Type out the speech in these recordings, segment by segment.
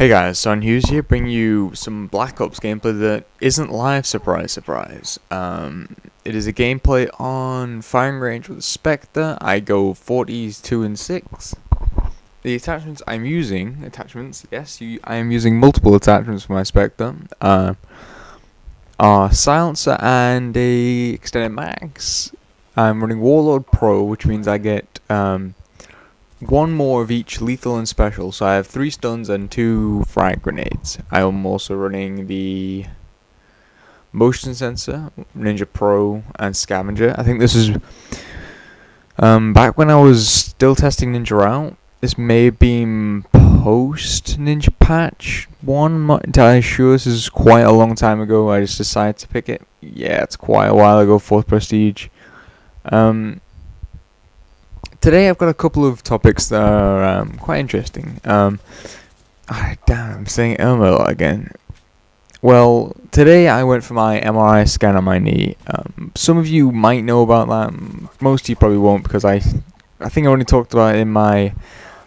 Hey guys, Son Hughes here, bringing you some Black Ops gameplay that isn't live, surprise, surprise. It is a gameplay on firing range with a Spectre. I go 40s 2 and 6. The attachments I'm using, I am using multiple attachments for my Spectre. Are silencer and a extended max. I'm running Warlord Pro, which means I get one more of each lethal and special, so I have 3 stuns and 2 frag grenades. I am also running the motion sensor, Ninja Pro, and Scavenger. I think this is back when I was still testing Ninja out. This may have been post Ninja patch 1. I'm not entirely sure. This is quite a long time ago. I just decided to pick it. Yeah, it's quite a while ago. 4th prestige. Today I've got a couple of topics that are quite interesting. Damn, I'm saying a lot again. Well, today I went for my MRI scan on my knee. Some of you might know about that. Most of you probably won't, because I think I only talked about it in my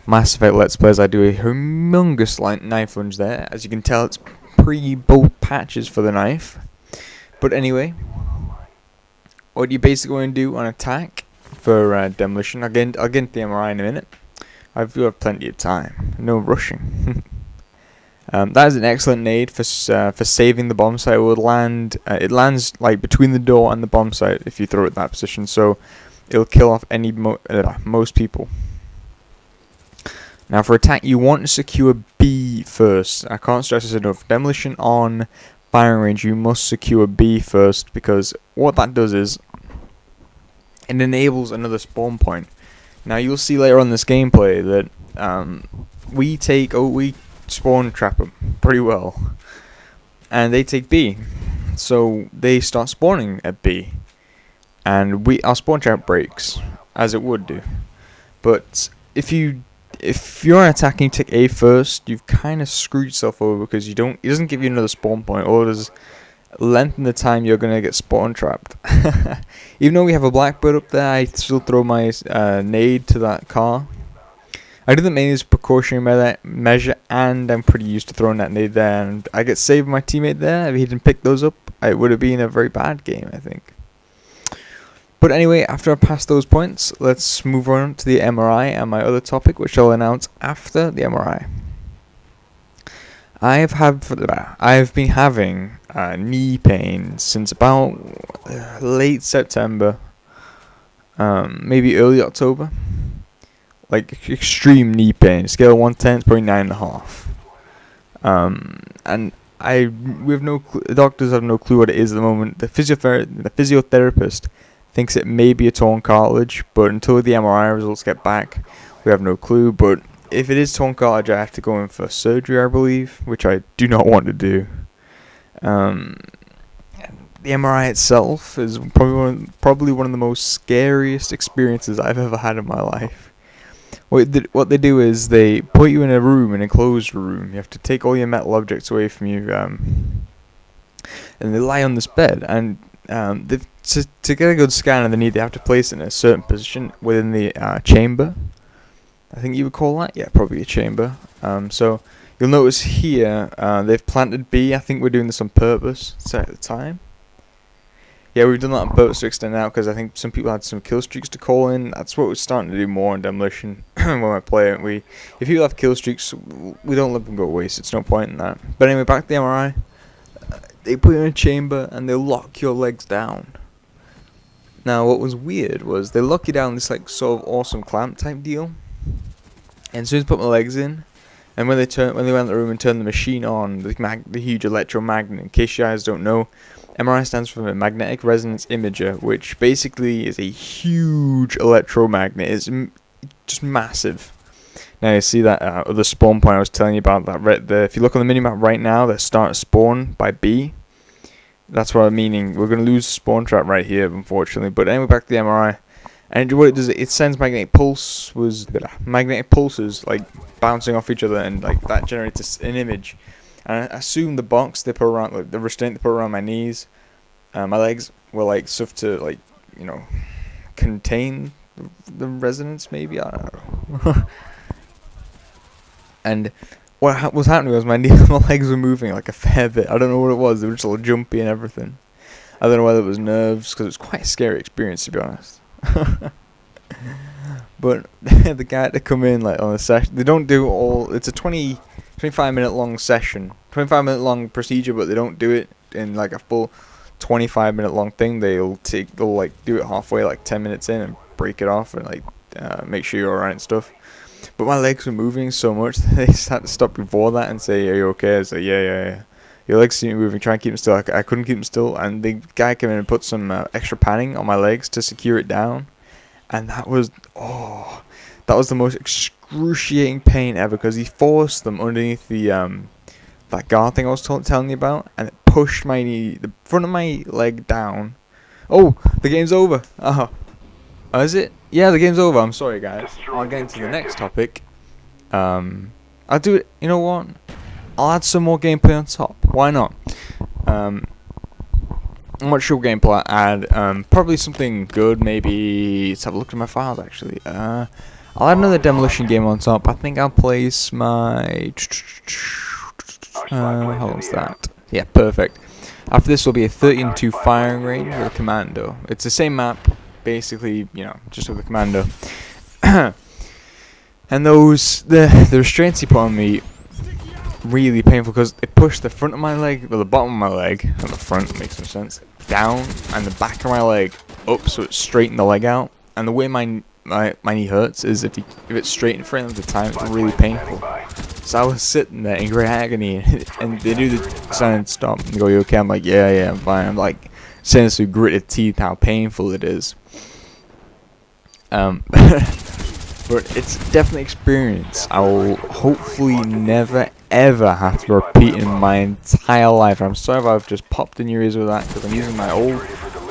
Mass Effect Let's Plays. I do a humongous knife lunge there. As you can tell, it's pre-bolt patches for the knife. But anyway, what you basically want to do on attack for demolition. I'll get into the MRI in a minute. I do have plenty of time. No rushing. That is an excellent nade for saving the bomb site. It lands like between the door and the bomb site if you throw it in that position. So it'll kill off most people. Now for attack, you want to secure B first. I can't stress this enough. Demolition on firing range, you must secure B first, because what that does is it enables another spawn point. Now you'll see later on in this gameplay that we spawn trap them pretty well, and they take B, so they start spawning at B, and our spawn trap breaks as it would do. But if you're attacking, take A first, you've kind of screwed yourself over, because it doesn't give you another spawn point, or does lengthen the time you're gonna get spawn trapped. Even though we have a Blackbird up there, I still throw my nade to that car. I do that mainly as a precautionary measure, and I'm pretty used to throwing that nade there, and I get saved my teammate there. If he didn't pick those up, it would have been a very bad game, I think. But anyway, after I pass those points, let's move on to the MRI and my other topic, which I'll announce after the MRI. I've been having knee pain since about late September, maybe early October. Like extreme knee pain. Scale of 1 to 10, it's probably 9.5. And the doctors have no clue what it is at the moment. The physiotherapist thinks it may be a torn cartilage, but until the MRI results get back, we have no clue. But if it is torn cartilage, I have to go in for surgery, I believe, which I do not want to do. The MRI itself is probably one of the most scariest experiences I've ever had in my life. What they do is they put you in a room, an enclosed room. You have to take all your metal objects away from you, and they lie on this bed. And to get a good scan of the knee, they have to place it in a certain position within the chamber. I think you would call that, yeah, probably a chamber. So you'll notice here they've planted B. I think we're doing this on purpose. Set the time. Yeah, we've done that on purpose to extend out, because I think some people had some kill streaks to call in. That's what we're starting to do more in Demolition when I play it. If people have kill streaks, we don't let them go waste. It's no point in that. But anyway, back to the MRI. They put you in a chamber and they lock your legs down. Now, what was weird was they lock you down this like sort of awesome clamp type deal. And as soon as I put my legs in, and when they went in the room and turned the machine on, the huge electromagnet, in case you guys don't know, MRI stands for a magnetic resonance imager, which basically is a huge electromagnet. It's just massive. Now you see that other spawn point I was telling you about. If you look on the minimap right now, they start spawn by B. That's what I'm meaning. We're going to lose the spawn trap right here, unfortunately. But anyway, back to the MRI. And what it does, it sends magnetic pulses like bouncing off each other, and like that generates an image. And I assume the box they put around, like the restraint they put around my knees, my legs were like stuff to like, contain the resonance, maybe, I don't know. And what was happening was my legs were moving like a fair bit. I don't know what it was. They were just all jumpy and everything. I don't know whether it was nerves, because it was quite a scary experience, to be honest. But the guy had to come in like on a session. They don't do all. It's a 25-minute long session, 25-minute long procedure, but they don't do it in like a full 25-minute long thing. They'll like do it halfway, like 10 minutes in, and break it off and like make sure you're alright and stuff. But my legs were moving so much that they just had to stop before that and say, "Are you okay?" I was like, yeah. Your legs seem moving. Try and keep them still. I couldn't keep them still, and the guy came in and put some extra padding on my legs to secure it down, and that was the most excruciating pain ever, because he forced them underneath the that guard thing I was telling you about, and it pushed the front of my leg down. Oh, the game's over. Oh, is it? Yeah, the game's over. I'm sorry, guys. I'll get into the next topic. I'll do it. You know what? I'll add some more gameplay on top. Why not? I'm not sure what gameplay I'll add. Probably something good. Maybe let's have a look at my files. Actually, I'll add another demolition game on top. I think I'll place my. How long's that? Yeah, perfect. After this will be a 13-2 firing range with a commando. It's the same map, basically. You know, just with a commando. And the restraints he put on me, really painful, because it pushed the front of my leg, well, the bottom of my leg, not the front, makes no sense, down, and the back of my leg up, so it straightened the leg out. And the way my knee hurts is if it's straight in front of the time, it's really painful. So I was sitting there in great agony, and they do the silent stop and go, "You okay?" I'm like, yeah, I'm fine. I'm like saying this with gritted teeth how painful it is. But it's definitely experience I will hopefully never ever have to repeat in my entire life. I'm sorry if I've just popped in your ears with that, because I'm using my old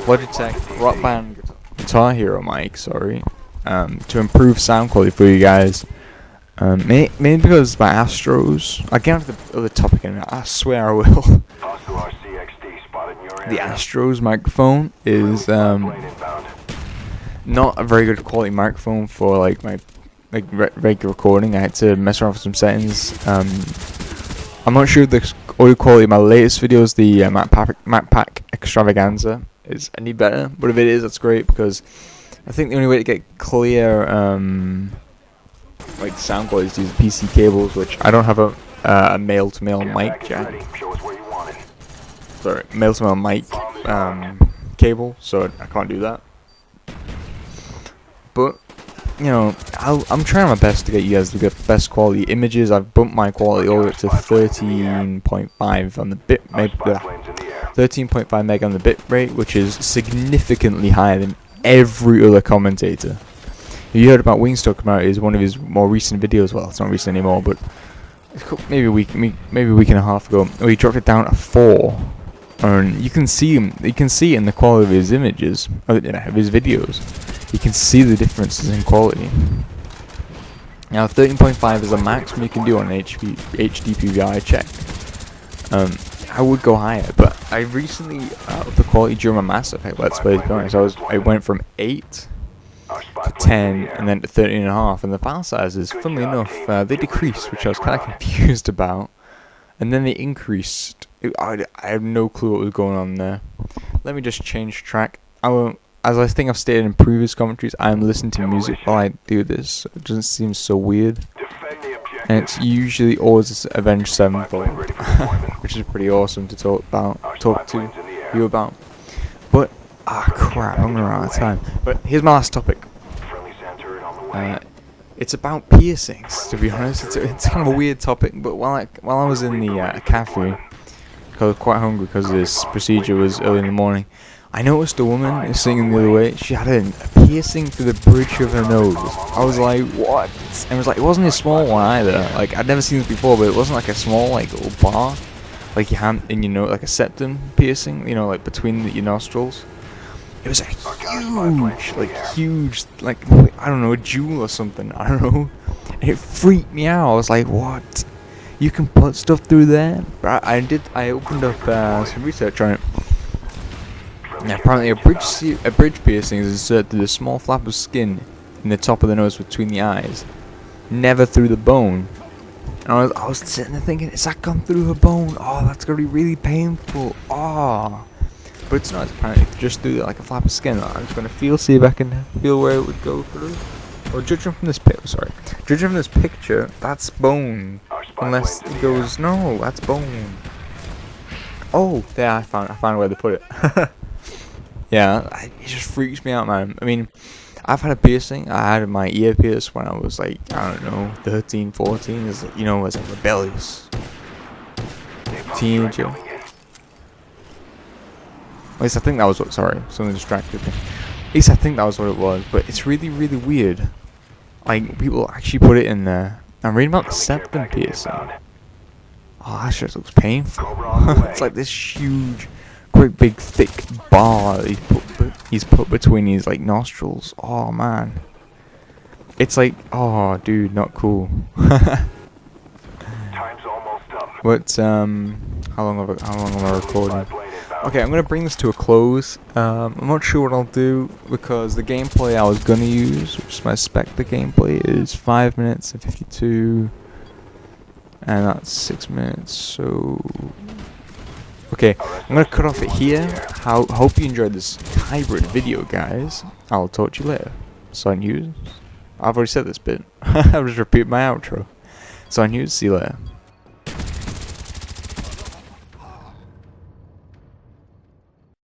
Logitech Rock Band Guitar Hero mic, to improve sound quality for you guys. Mainly because my Astros. I'll get onto the other topic in a minute. I swear I will. The Astros microphone is not a very good quality microphone for like my regular recording. I had to mess around with some settings. I'm not sure if the audio quality of my latest videos, the Mac Extravaganza, is any better, but if it is, that's great, because I think the only way to get clear like sound quality is to use PC cables, which I don't have a male-to-male mic jack. Sorry, male-to-male mic cable, so I can't do that. But you know, I'm trying my best to get you guys to get best quality images. I've bumped my quality all the way up to 13.5 on the 13.5 meg on the bit rate, which is significantly higher than every other commentator. If you heard about Wingstop come out, is one of his more recent videos. Well, it's not recent anymore, but maybe a week and a half ago, where he dropped it down to 4. And you can see him. You can see in the quality of his images, of his videos. You can see the differences in quality. Now, 13.5 is the maximum you can do on an HD PVR. I checked. I would go higher, but I recently upped the quality during my Mass Effect Let's Play. To be honest, I went from 8 to 10, and then to 13.5, and the file sizes, funnily enough, they decreased, which I was kind of confused about, and then they increased. I have no clue what was going on there. Let me just change track. As I think I've stated in previous commentaries, I am listening to music while I do this. It doesn't seem so weird. And it's usually always Avenged Sevenfold, which is pretty awesome to talk to you about. But, crap, I'm running out of time. But here's my last topic. It's about piercings, to be honest. It's kind of a weird topic, but while I was in the cafe, because I was quite hungry because this procedure was early in the morning, I noticed a woman singing the other way. She had a piercing through the bridge of her nose. I was like, what? And it was like, it wasn't a small one either. Like, I'd never seen this before, but it wasn't like a small, like, little bar. Like your hand in your nose, like a septum piercing, you know, like between your nostrils. It was a huge, like, I don't know, a jewel or something. I don't know. And it freaked me out. I was like, what? You can put stuff through there? But I opened up some research on it. Now, apparently a bridge piercing is inserted through the small flap of skin in the top of the nose between the eyes, never through the bone. And I was sitting there thinking, is that gone through her bone? Oh, that's gonna be really painful. Oh. But it's not, apparently. Just through like a flap of skin. I'm just gonna see if I can feel where it would go through. Or judging from this judging from this picture, that's bone. Unless it goes, no, that's bone. Oh, there, I found where to put it. Yeah, it just freaks me out, man. I mean, I've had a piercing. I had my ear pierced when I was like, I don't know, 13, 14. As you know, as a rebellious teenager. At least I think that was what. Sorry, something distracted me. At least I think that was what it was. But it's really, really weird. Like, people actually put it in there. I'm reading about the septum piercing. Oh, that just looks painful. It's like this huge, great big thick bar that he's put between his like nostrils. Oh man, it's like, oh dude, not cool. Time's almost up. But how long am I recording? Okay, I'm gonna bring this to a close. I'm not sure what I'll do because the gameplay I was gonna use, which is my Spectre gameplay, is 5 minutes and 52. And that's 6 minutes, so... Okay, I'm gonna cut off it here. Hope you enjoyed this hybrid video, guys. I'll talk to you later. Sign news. I've already said this bit. I'll just repeat my outro. Sign news, see you later.